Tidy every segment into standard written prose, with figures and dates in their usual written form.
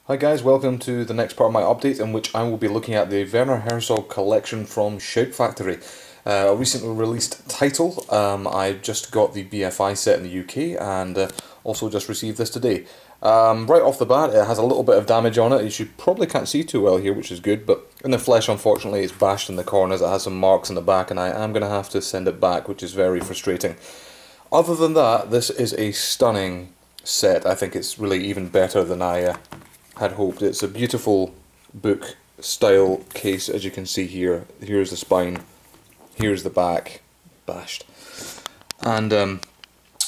Hi guys, welcome to the next part of my update in which I will be looking at the Werner Herzog collection from Shout Factory. A recently released title. I just got the BFI set in the UK and also just received this today. Right off the bat, it has a little bit of damage on it. You probably can't see too well here, which is good, but in the flesh, unfortunately, it's bashed in the corners. It has some marks in the back and I am going to have to send it back, which is very frustrating. Other than that, this is a stunning set. I think it's really even better than I had hoped. It's a beautiful book style case, as you can see here. Here's the spine, here's the back, bashed, and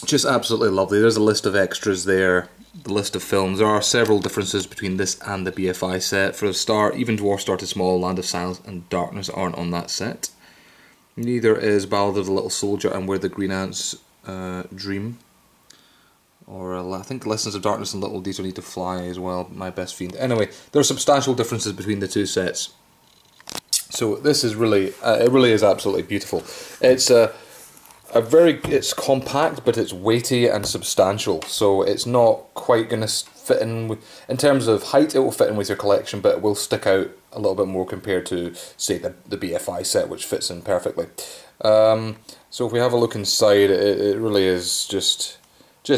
just absolutely lovely. There's a list of extras there, the list of films. There are several differences between this and the BFI set. For a start, Even Dwarf Started Small, Land of Silence and Darkness aren't on that set. Neither is Ballad of the Little Soldier and Where the Green Ants Dream. Or I think Lessons of Darkness and Little Deeds Need to Fly as well, My Best Fiend. Anyway, there are substantial differences between the two sets. So this is really, it really is absolutely beautiful. It's it's compact, but it's weighty and substantial. So it's not quite going to fit in with, in terms of height, it will fit in with your collection, but it will stick out a little bit more compared to, say, the BFI set, which fits in perfectly. So if we have a look inside, it really is just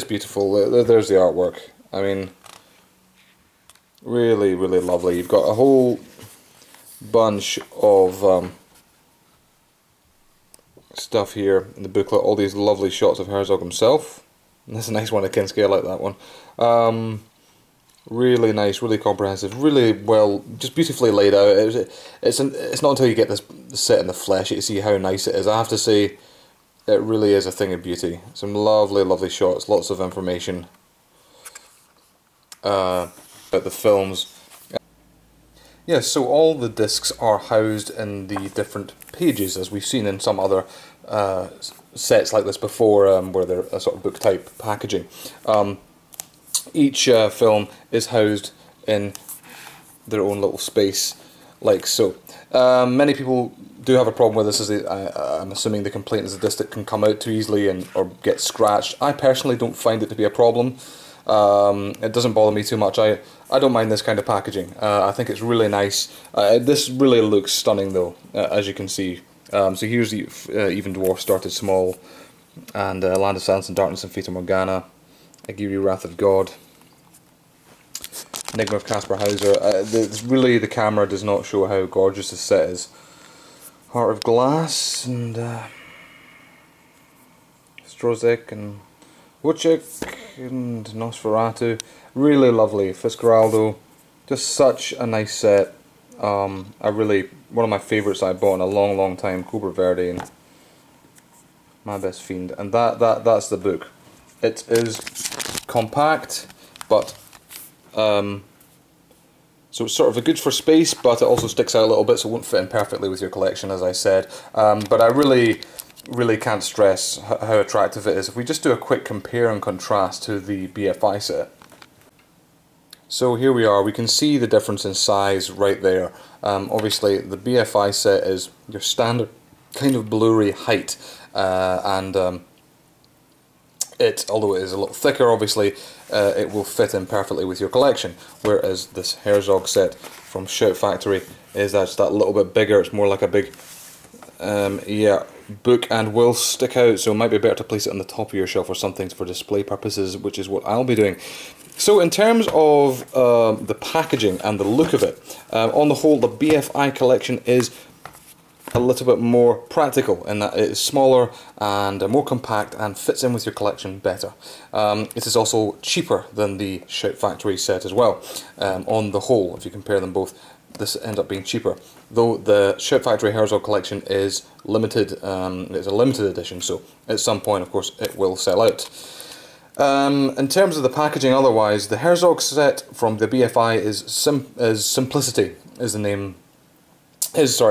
beautiful. There's the artwork. I mean, really, really lovely. You've got a whole bunch of stuff here in the booklet. All these lovely shots of Herzog himself. And that's a nice one, I can scale like that one. Really nice, really comprehensive, really well, just beautifully laid out. It's not until you get this set in the flesh that you see how nice it is. I have to say, it really is a thing of beauty. Some lovely, lovely shots, lots of information about the films. Yeah, so all the discs are housed in the different pages, as we've seen in some other sets like this before, where they're a sort of book type packaging. Each film is housed in their own little space, like so. Many people do have a problem with this, as I'm assuming the complaint is the disc that can come out too easily or get scratched. I personally don't find it to be a problem. It doesn't bother me too much. I don't mind this kind of packaging. I think it's really nice. This really looks stunning though, as you can see. So here's the Even Dwarf Started Small, and Land of Silence and Darkness and Fata Morgana, Aguirre Wrath of God, Enigma of Caspar Hauser. Really, the camera does not show how gorgeous this set is. Heart of Glass and Strozek and Wojcik and Nosferatu. Really lovely. Fiscaraldo. Just such a nice set. One of my favourites I bought in a long, long time. Cobra Verde and My Best Fiend. And that's the book. It is compact, but so it's sort of good for space, but it also sticks out a little bit, so it won't fit in perfectly with your collection, as I said. But I really can't stress how attractive it is. If we just do a quick compare and contrast to the BFI set. So here we are, we can see the difference in size right there. Obviously the BFI set is your standard kind of Blu-ray height, although it is a little thicker, obviously, it will fit in perfectly with your collection, whereas this Herzog set from Shout Factory is just that little bit bigger. It's more like a big book and will stick out, so it might be better to place it on the top of your shelf or something for display purposes, which is what I'll be doing. So in terms of the packaging and the look of it, on the whole, the BFI collection is a little bit more practical in that it is smaller and more compact and fits in with your collection better. It is also cheaper than the Shout Factory set as well. On the whole, if you compare them both, this ends up being cheaper. Though the Shout Factory Herzog collection is limited, it's a limited edition, so at some point, of course, it will sell out. In terms of the packaging, otherwise, the Herzog set from the BFI is simplicity, is the name. Is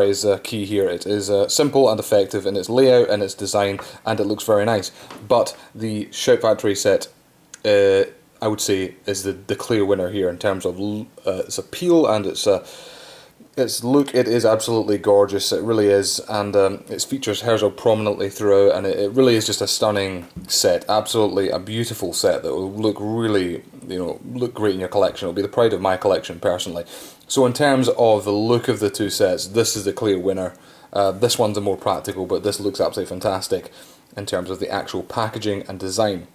key here. It is simple and effective in its layout and its design, and it looks very nice. But the Shout Factory set, I would say, is the clear winner here in terms of its appeal and its its look, it is absolutely gorgeous, it really is, and it features Herzog prominently throughout, and it really is just a stunning set, absolutely a beautiful set that will look really, look great in your collection. It'll be the pride of my collection personally. So in terms of the look of the two sets, this is the clear winner. This one's a more practical, but this looks absolutely fantastic in terms of the actual packaging and design.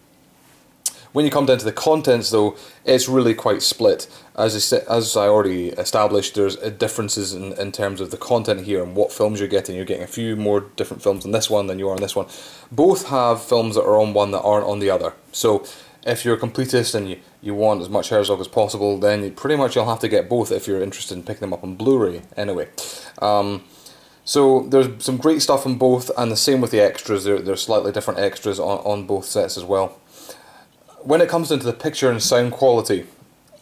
When you come down to the contents though, it's really quite split. As I already established, there's differences in terms of the content here and what films you're getting. You're getting a few more different films on this one than you are on this one. Both have films that are on one that aren't on the other. So if you're a completist and you want as much Herzog as possible, then pretty much you'll have to get both if you're interested in picking them up on Blu-ray anyway. So there's some great stuff on both, and the same with the extras. There's slightly different extras on both sets as well. When it comes down to the picture and sound quality,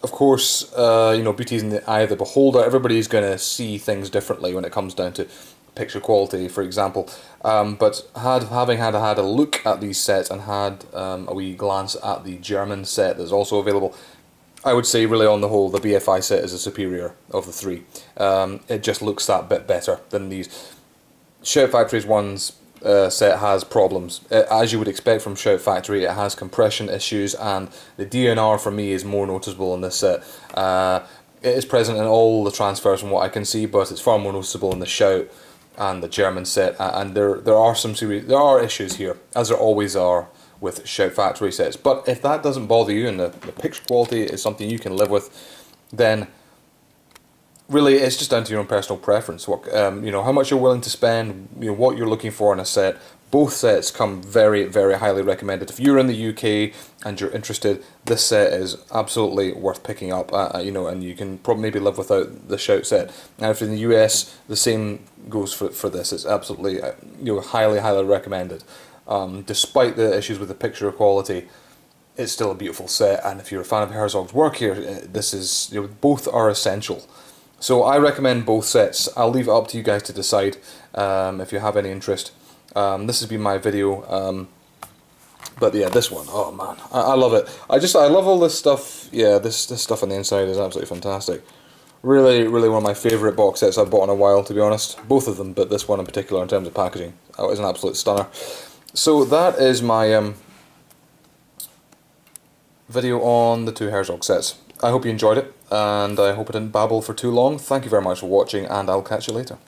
of course, beauty is in the eye of the beholder. Everybody's going to see things differently when it comes down to picture quality, for example. But having had a look at these sets and had a wee glance at the German set that's also available, I would say really on the whole the BFI set is the superior of the three. It just looks that bit better than these. Shout Factory's one's set has problems. As you would expect from Shout Factory, it has compression issues, and the DNR for me is more noticeable in this set. It is present in all the transfers from what I can see, but it's far more noticeable in the Shout and the German set, and there are issues here, as there always are with Shout Factory sets. But if that doesn't bother you and the picture quality is something you can live with, then really it's just down to your own personal preference. How much you're willing to spend, what you're looking for in a set. Both sets come very, very highly recommended. If you're in the UK and you're interested, this set is absolutely worth picking up. And you can probably maybe live without the Shout set. And if you're in the US, the same goes for this. It's absolutely highly, highly recommended. Despite the issues with the picture quality, it's still a beautiful set. And if you're a fan of Herzog's work here, this is both are essential. So I recommend both sets. I'll leave it up to you guys to decide if you have any interest. This has been my video, but yeah, this one, oh man, I love it. I love all this stuff. Yeah, this stuff on the inside is absolutely fantastic. Really, really one of my favourite box sets I've bought in a while, to be honest. Both of them, but this one in particular in terms of packaging. Oh, it's an absolute stunner. So that is my video on the two Herzog sets. I hope you enjoyed it, and I hope I didn't babble for too long. Thank you very much for watching, and I'll catch you later.